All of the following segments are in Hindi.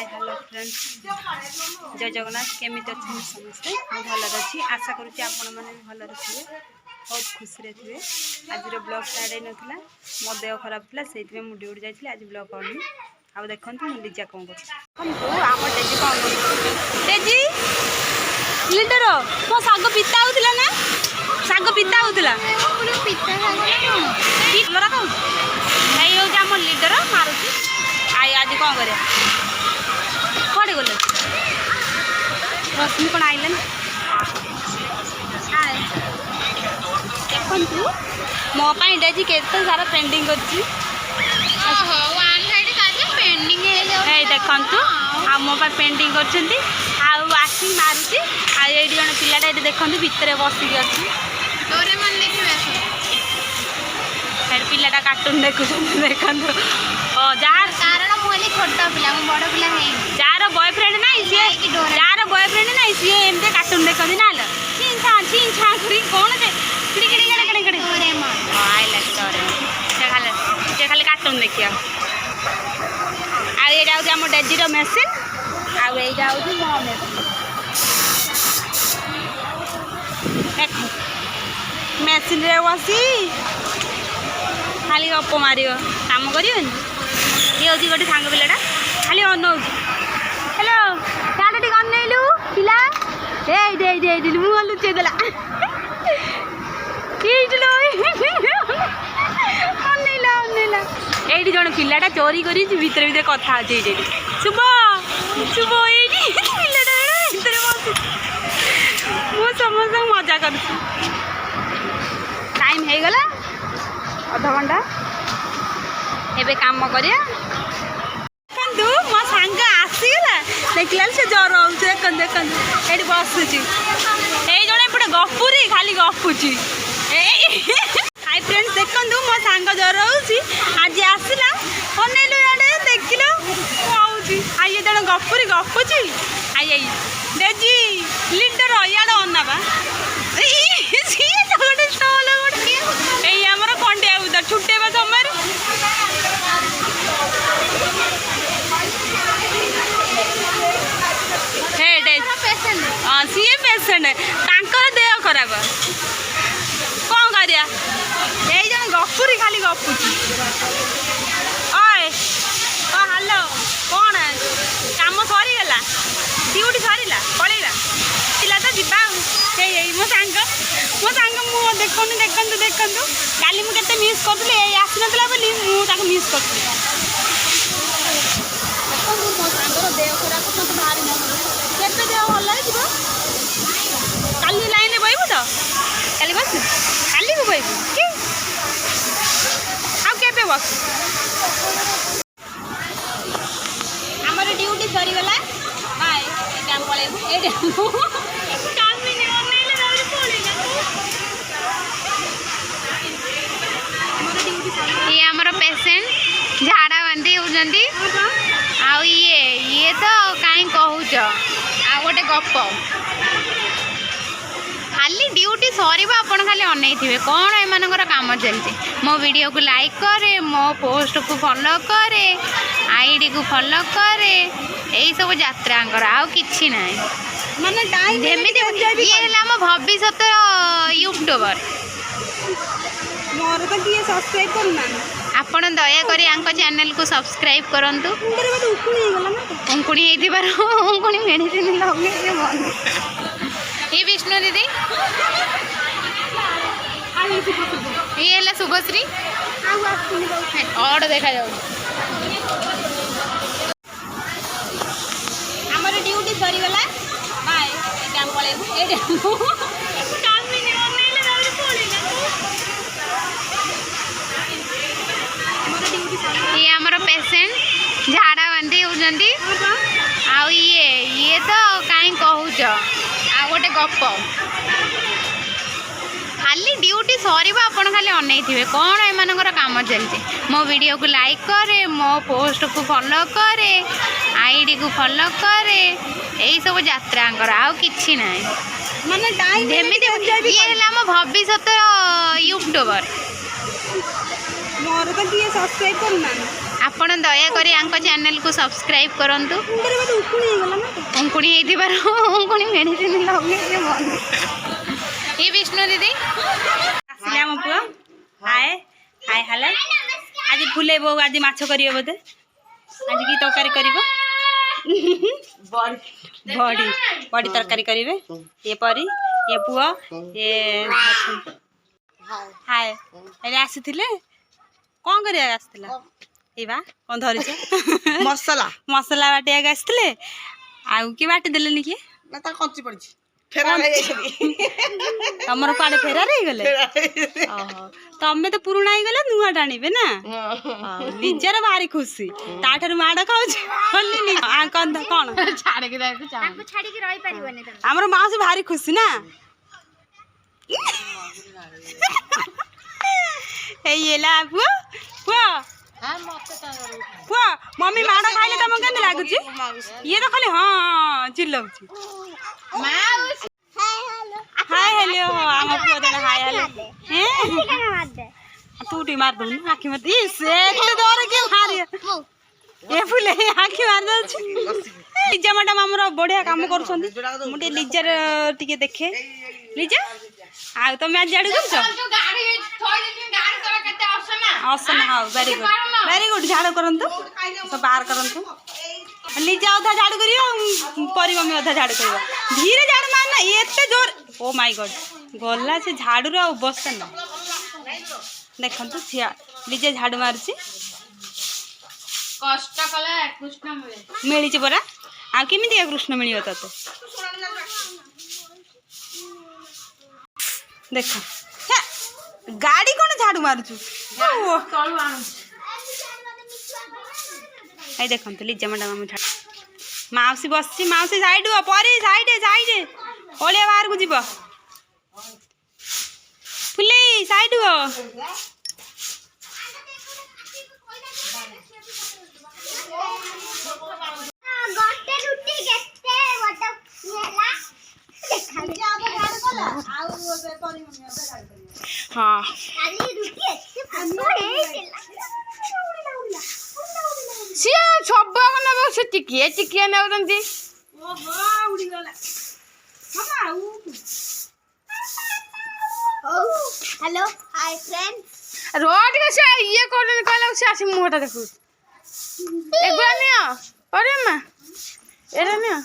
हाय हेलो फ्रेंड्स जय जगन्नाथ केमी अच्छे समस्ते मुझे भल अच्छी आशा करुँच आपण मैंने भल थे बहुत खुशी थे आज ब्लॉग स्टार्ट होता मो देह खराब था से मुझे ड्यूटी जाइए आज ब्लॉग करनी आ देखो मुझे लिजा कौन करम डेजी कौन डेजी लीडर मो साग पिता होता ना साग पिता होता आम लीडर मारुति आई आज कौन कर कौटे गले रश्मि कौन आइलान देखु मोपाई डेजी के सारा पेंडिंग कर देखु आ मो पेंडिंग कर आखि मारुति आई जन पिलाटा देखते भितर बसिक अच्छी पिलाटा कार्टून देखु देखु जार कारण मुझे छोट पिला बड़ पिला जार बॉयफ्रेंड ना सी जार बॉयफ्रेंड ना सी एमती कार्टून देखते ना छीन छा कौन से खाली कार्टून देखिए आईटा हूँ आम डेजीर मेसीन आईटा हूँ मो मेसीन रे बसी खाली गप मार काम कर ये हूँ गोटे सांग पिलाटा खाली अनौ हेलो क्या टे अनैलु पिला मुह लुचे देला अनैला ये जन पिलाटा चोरी कर भितर भितर कथा अच्छे शुभ शुभ ये पिलाटा भितर बस मु समस्त मजा कर टाइम हो गला अधा घंटा एबे काम करिया कंदु मो सांग आसीला देखला से जर होउछ देखन एडी बसुची ए जणे एपटे गपुरी खाली गपुची हाय फ्रेंड्स देखंदु मो सांग जर होउची आज आसीला ओनेलु याडे देखिलो होउची आइ जणे गपुरी गपुची आई डेजी लीडर याडे ओनाबा सी तोडे स्टॉल गोटे ए हमर कंडिया उधर छुटेबा समय सी पेसेंट देह खराब कौन करिया ये जन गपुरी खाली गपुची ओए ओ हेलो कौन काम सरीगला ड्यूटी सरीला पलैला पिला तो जीवा मो सांग मुझे देखु काली मुझे मिस करी आसी ना बोली मुझे मिस करी मो सांगर देह खराब मत भारी केते देह भल हो काली लाइन बहबू तो काली बस काली को बहबू कि आके बस आमर ड्यूटी सरीगला हाय टाइम पलैबू ये आमर पेसेंट झाड़ा बांधी होती ये तो कहीं कहूच आ गोटे गप खाली ड्यूटी सर आपड़ खाली अनै थे कौन एमर काम चलती मो वीडियो को लाइक करे मो पोस्ट को फॉलो करे आईडी को फॉलो करे यही सब यात्रा आउ कि ना माने ये भविष्य यूट्यूबर मोर तो किए सब्सक्राइब करना आपण दया करी आंको चैनल को सब्सक्राइब करंतु उंकुणी उंकुणी मेडिसिन लगे ये विष्णु दीदी ये है शुभश्री और देखा जाऊ आमर ड्यूटी सरीगला बाय टाइम पलैबू ये आमर पेसेंट झाड़ा बांधी होती ये तो कहीं कहूच आ गोटे गप खाली ड्यूटी सर आपड़ खाली अनै थे कौन एमर काम चलती मो वीडियो को लाइक करे मो पोस्ट को फॉलो करे आईडी को फॉलो करे यही सब यात्रा आउ कि ना माने ये है भविष्य यूट्यूबर मोर तो किए सब्सक्राइब करना आपण दयाकोरी आंक चैनल को सब्सक्राइब करंतु अंकुणी हेतिबार अंकुणी मेडिसिन लगे ये विष्णु दीदी आसिले हम पुआ हाय हाय हेलो आज फुले बो आज माछ करियो बोधे आज की तरकारी करिवो बड़ी बड़ी तरकारी करिवे ये परी ये पुआ ये हाय एले आसीथिले कोन करिया आसीथिला ए बा कोन धरिछ मसला मसला बाटिया आसीथिले आउ की बाटी देलेनी की ना ता कंची पड़ी फेरा रे तमर पाड़े फेरा रे गले ओहो तमे तो पुरुणा ही गले नुआ टाणीबे ना निजर भारी खुशी ताठर माड खाउछ हल्ली नि आ कोन कोन छाड़ के देखो ताको छाड़ी के रही परिबने तमे हमर माउसी भारी खुशी ना ए येला पुआ पुआ पुआ मम्मी माड खाइले तम केन लागुची ये तो खाली हां चिल्लाउची हाय हेलो आम पुआ देना हाय हेलो तू टी मार दू आखी मत ई से दौर के मारिया ए फुले आखी मार दउ लिजा मैडम हमरो बढ़िया काम करछन मुटे लिजार टिके देखे लिजा आ तुम आज झाड़ू करछ ऑप्शन हाउ वेरी गुड झाड़ू करंतु सब बाहर करंतु लिजा अधा झाड़ू करियो परी मम्मी अधा झाड़ू करियो धीरे झाड़ू मारना एते जोर ओ माय गॉड गल्ला से झाड़ू रे अवस्था ना देखंतु छिया लिजा झाड़ू मारछि कष्ट कला कृष्ण मिले मिली छ बरा आ केमिति कृष्ण मिलियो तते देख गाड़ी कौन झाड़ू मारुचु आई देखंतु लिजा मैडम माउसी बसछि माउसी साइड हो परी साइड ओलिया बाहर को जीव फुले साइड हो गोटे रुटी केते बट नेला हाँ खाली रुटी एते पसोड़े सी सब ने से टिकिए नेउतंती ओहो उड़ी गला मामा हेलो हाय फ्रेंड्स रोड के से ये कोन कहला से आसी मुहटा देखु एकबार नियो अरे मां एरा नियो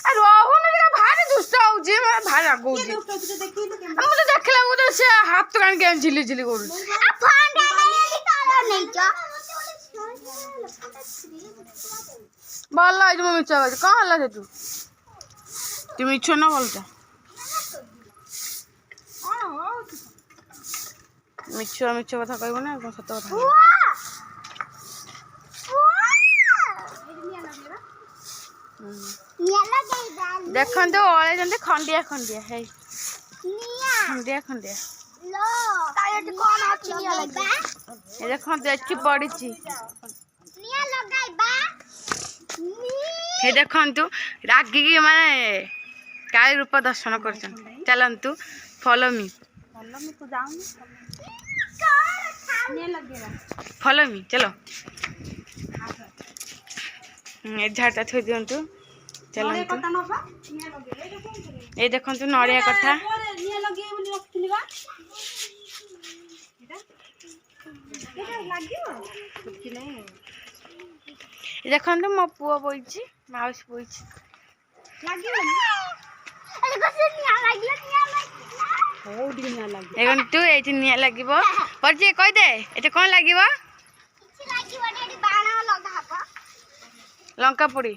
आ रोहु न का भारी दुष्ट हो जे भारी आगो जे हम तो देखला वो तो से हाथ तो कान के झिली झिली करू आ फोन डाले काला नहीं जा बोला आज मैं मिच्छा बात कहां हल्ला तू तू मिच्छो ना बोलता मिच्छो मिच्छो कथा कहबो ना सत कथा देखते ओले जंते खंडिया खंडिया है खंडिया खंडिया लो कायटी कोन अछि निया लगबा ये देखते अच्छी बड़ी ची निया लगाइबा हे देखंतु रागी की माने काली रूप दर्शन करछन चलंतु फॉलो मी तो जाऊंगी ने लगेगा फॉलो मी चलो ए झाटा थोई दियंतु चलंतु ए देखंतु नड़िया कथा निया लगे बोली रखथिली बा एटा लागियो कि नहीं देखंतु मो पुआ बोइची माउस बोइची लागियो अरे कसे निया लागला होडी निया लागियो देखंतु एठी निया लागिबो परजे कह दे एटा कोन लागिबो किछि लागिबो एडी बाण लगाबो लंका पुड़ी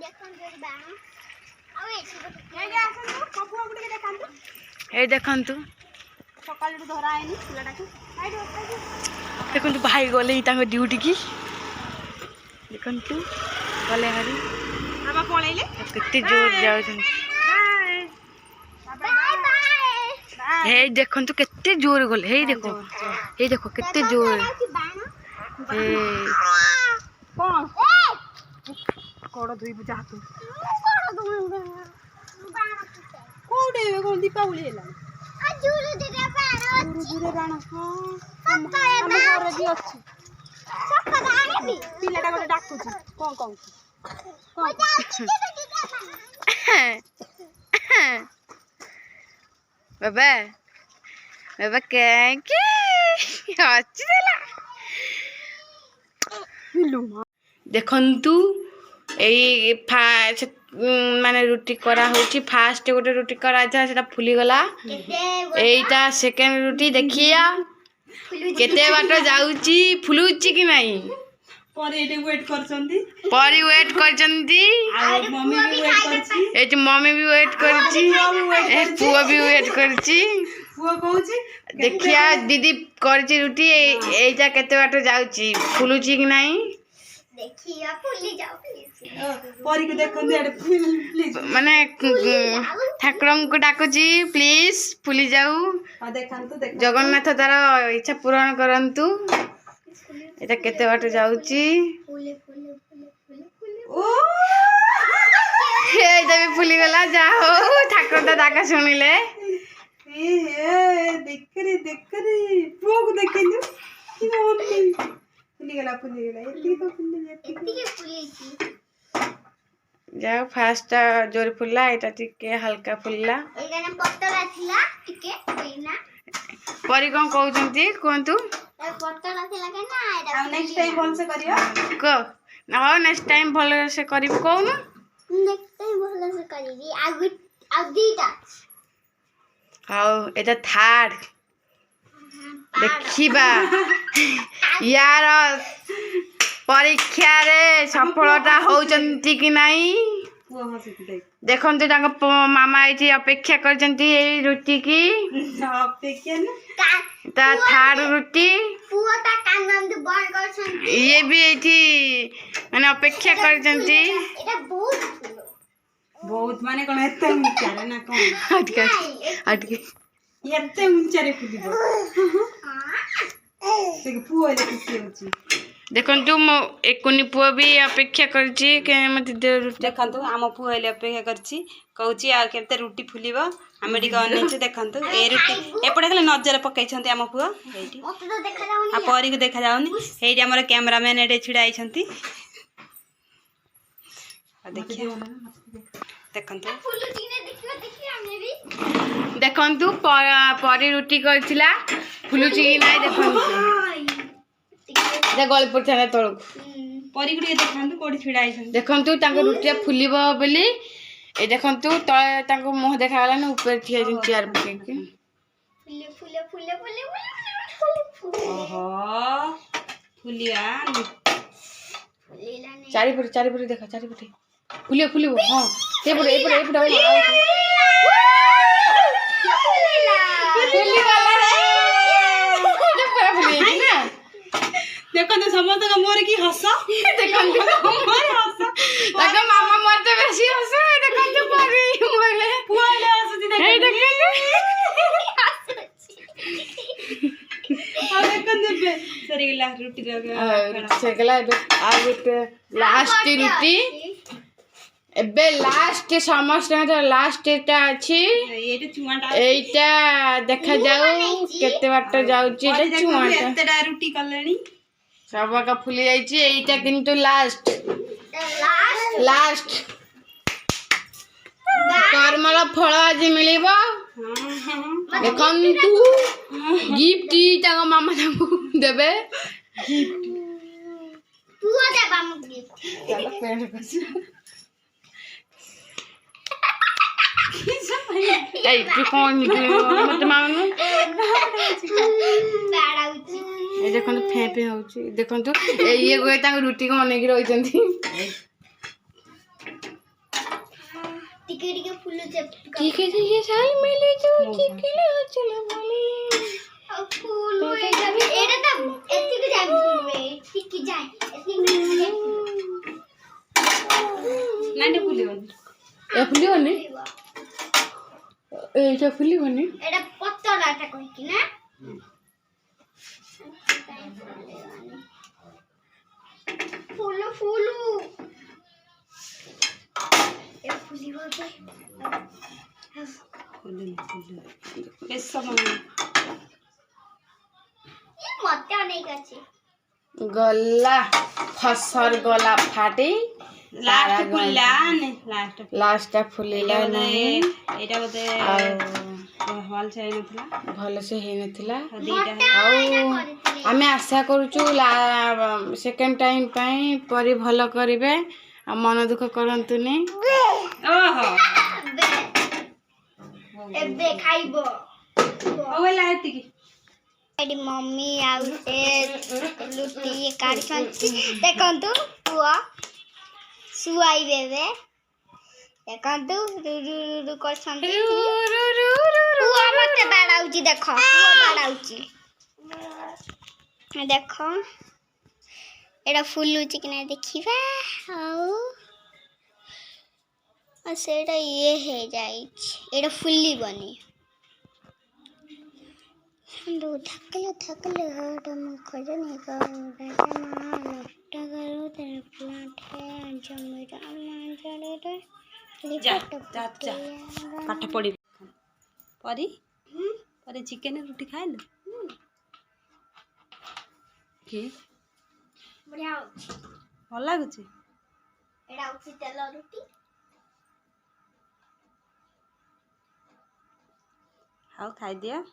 देखन जे बाण आ एठी एगे आसनु कपुआ गुडी के देखांतु ए देखंतु सकाळ रे धरा आइनी पिलाटा को साइड देखंतु भाई गले तांको ड्यूटी की देखंतु गले हरी बाबा पळैले कितने जोर जाउछन बाय बाय हे देखंतु कितने जोर गले हे देखो कितने जोर बाण हे कोन कोड़ धुई बुझा तू कोडे कोन दीपावली हेला अजुरु दिरे बाण दूर दूर राणा हां पप्पा हम घर भी अछि ପିଲାଟା ଗୋଟେ ଡାକୁଛି କଣ କହୁଛି ବାବା ବାବା କାହିଁକି ହସିଦେଲା ଦେଖନ୍ତୁ ଏଇ ମାନେ ରୁଟି କରାହେଉଛି ଫାଷ୍ଟ ଗୋଟେ ରୁଟି କରାଯାଇଥିଲା ସେଟା ଫୁଲିଗଲା ଏଇଟା ସେକେଣ୍ଡ ରୁଟି ଦେଖିଆ କେତେ ବାଟ ଯାଉଛି ଫୁଲୁଛି କି ନାହିଁ ପରେ ଏଠି ୱେଟ୍ କରୁଛନ୍ତି ପରି ୱେଟ୍ କରିଛନ୍ତି ଆଉ ମମି ବି ୱେଟ୍ କରିଛି ଏଠି ମମି ବି ୱେଟ୍ କରିଛି ପୁଅ ବି ୱେଟ୍ କରିଛି ପୁଅ କହୁଛି ଦେଖିଆ ଦିଦି କରିଛି ରୁଟି ଏଇଟା କେତେ ବାଟ ଯାଉଛି ଫୁଲୁଛି କି ନାହିଁ ଦେଖିବା ଫୁଲି ଯାଉ ପରିକୁ ଦେଖନ୍ତୁ ଏଠି ପ୍ଲିଜ ମାନେ ଠାକୁରଙ୍କୁ ଡାକୁଛି ପ୍ଲିଜ ଫୁଲି ଯାଉ ଦେଖନ୍ତୁ ଜଗନ୍ନାଥ ତାର ଇଚ୍ଛା ପୂରଣ କରନ୍ତୁ ଏଇଟା କେତେ ବାଟ ଯାଉଛି ଏଇଟା ବି ଫୁଲିଗଲା ଯାହା ହଉ ଠାକୁର ତ ଡାକ ଶୁଣିଲେ ଦେଖରେ ପୁଅକୁ ଦେଖିଲୁ ଫୁଲିଗଲା ଏତିକି ତ ଯାହା ଫାର୍ଷ୍ଟ ଜୋରେ ଫୁଲିଲା ଏଇଟା ଟିକେ ହାଲକା ଫୁଲିଲା ପତଳା ଥିଲା ଟିକେ ପରି କଣ କହୁଛନ୍ତି କୁହନ୍ତୁ ପତଳା ଥିଲା କେନା ଆଉ ନେକ୍ସଟ ଟାଇମ ଭଲସେ କରିବା କହ ହଉ ନେକ୍ସଟ ଟାଇମ ଭଲସେ କରିବୁ କହୁନୁ ନେକ୍ସଟ ଟାଇମ ଭଲସେ କରିବି ଆଉ ଦିଟା ହଉ ଏଇଟା ଥାର୍ଡ ଦେଖିବା ୟାର ପରୀକ୍ଷାରେ ସଫଳତା ହଉଛନ୍ତି କି ନାହିଁ ପୁଅ ହସୁଛି ଦେଖନ୍ତୁ ତାଙ୍କ ମାମା ଏଇଠି ଅପେକ୍ଷା କରିଛନ୍ତି ଏଇ ରୁଟି କି ଅପେକ୍ଷା ନା ତା ଥାର୍ଡ ରୁଟି ପୁଅ ତା କାନ ଏମିତି ବନ୍ଦ କରିଛନ୍ତି ଇଏ ବି ଏଇଠି ମାନେ ଅପେକ୍ଷା କରିଛନ୍ତି ଏଟା ବହୁତ ମାନେ କଣ ଏତେ ଉଞ୍ଚାରେ ନା କଣ ଏତେ ଉଞ୍ଚାରେ ଫୁଲିବ ପୁଅ ହେଲେ ଖୁସି ହଉଛି ଦେଖନ୍ତୁ ମୋ ଏକୁନି ପୁଅ ବି ଅପେକ୍ଷା କରିଛି ମତେ ଦେଖନ୍ତୁ ଆମ ପୁଅ ହେଲେ ଅପେକ୍ଷା କରିଛି କହୁଛି ଆଉ କେତେ ରୁଟି ଫୁଲିବ ଆମେ ଟିକେ ଅନେଇଛୁ ଦେଖନ୍ତୁ ଏ ରୁଟି ଏପଟେ ଖାଲି ନଜର ପକେଇଛନ୍ତି ଆମ ପୁଅ ଏଇଠି ଆଉ ପରିକୁ ଦେଖାଯାଉନି ଏଇଠି ଆମର କ୍ୟାମେରାମ୍ୟାନ ଏଠି ଛିଡ଼ା ହେଇଛନ୍ତି ଦେଖନ୍ତୁ ପରି ରୁଟି କରିଥିଲା ଫୁଲୁଛି କି ନାଇଁ ଦେଖନ୍ତୁ ଗଳି ପଡ଼ିଥିଲା ତଳକୁ ପରିକୁ ଟିକେ ଦେଖନ୍ତୁ କୋଉଠି ଛିଡ଼ା ହେଇଛନ୍ତି ଦେଖନ୍ତୁ ତାଙ୍କ ରୁଟିଟା ଫୁଲିବ ବୋଲି ଏ ଦେଖନ୍ତୁ ତଳେ ତାଙ୍କ ମୁହଁ ଦେଖାଗଲାନି ଉପରେ ଠିଆ ହେଇଛନ୍ତି ଚେୟାର ପକେଇକି ଓହୋ ଫୁଲିବା ଚାରିପଟେ ଦେଖ ଚାରିପଟେ ଫୁଲିବ ହଁ ଏପଟେ ଦେଖନ୍ତୁ ସମସ୍ତଙ୍କ ମୁହଁରେ କି ହସ ଦେଖନ୍ତୁ ତାଙ୍କ ମାମା ମତେ ବେଶୀ ହସ ଦେଖନ୍ତୁ ପରି ପୁଅ ହେଲେ ହସୁଛି ଦେଖନ୍ତୁ ସରିଗଲା ରୁଟି ସରିଗଲା ଏବେ ଆଉ ଗୋଟେ ଲାଷ୍ଟ ରୁଟି ଏବେ ଲାଷ୍ଟ ସମସ୍ତଙ୍କର ଲାଷ୍ଟ ଏଟା ଅଛି ଏଇଟା ଦେଖାଯାଉ କେତେ ବାଟ ଯାଉଛି ଏଇଟା ଛୁଆଟା ରୁଟି କଲେଣି ସବୁକା ଫୁଲି ଯାଇଛି ଏଇଟା କିନ୍ତୁ ଲାଷ୍ଟ କର୍ମର ଫଳ ଆଜି ମିଳିବ ଦେଖନ୍ତୁ ଗିଫ୍ଟ ତାଙ୍କ ମାମା ତାଙ୍କୁ ଦେବେ ଏଇ ତୁ କଣ ମତେ ମାନୁ ଏ ଦେଖନ୍ତୁ ଫେଁ ହଉଛି ଦେଖନ୍ତୁ ଇଏ ଗୁଏ ତାଙ୍କ ରୁଟିକୁ ଅନେଇକି ରହିଛନ୍ତି ଟିକେ ଟିକେ ସାଲ ମିଳି ଯାଉଛି କିଲେ ଚଲା ବୋଲି ଫୁଲିବନି এইটা ফুলিবনি এটা পতলাটা কইকি না ফুলু এ ফুলিব যে বেশ সময় মতে অনেক আছে गला फसर गला फाटी लास्ट फुलिला लास्ट लास्ट फुलिला नहीं एटा बोते हल से नथला भल से हे नथिला दीटा आमे आशा करूचु सेकंड टाइम पई परी भल करिवे आ मन दुख करंतुनी ओहो एबे खाइबो ओला हेती की एडी मम्मी आउटे लुटी काढछंती देखंतु पुआ सुआई बेबे देखंतु रुरु करछंती पुआ मते बाडाउची देखो पुआ बाडाउची देखो एडा फुलुची कि नहीं देखिबा आ सेडा ये हे जाइछ एडा फुल्ली बनी थकले हटम खजने का राजा मां लपटा करो तेरे प्लांट है जमेरा मांजले रे जा जा जा पाठ पड़ी परी परी चिकन रोटी खाइल के बढ़िया भल लागुची एडा उसी तेल रोटी हाउ खाइ दिया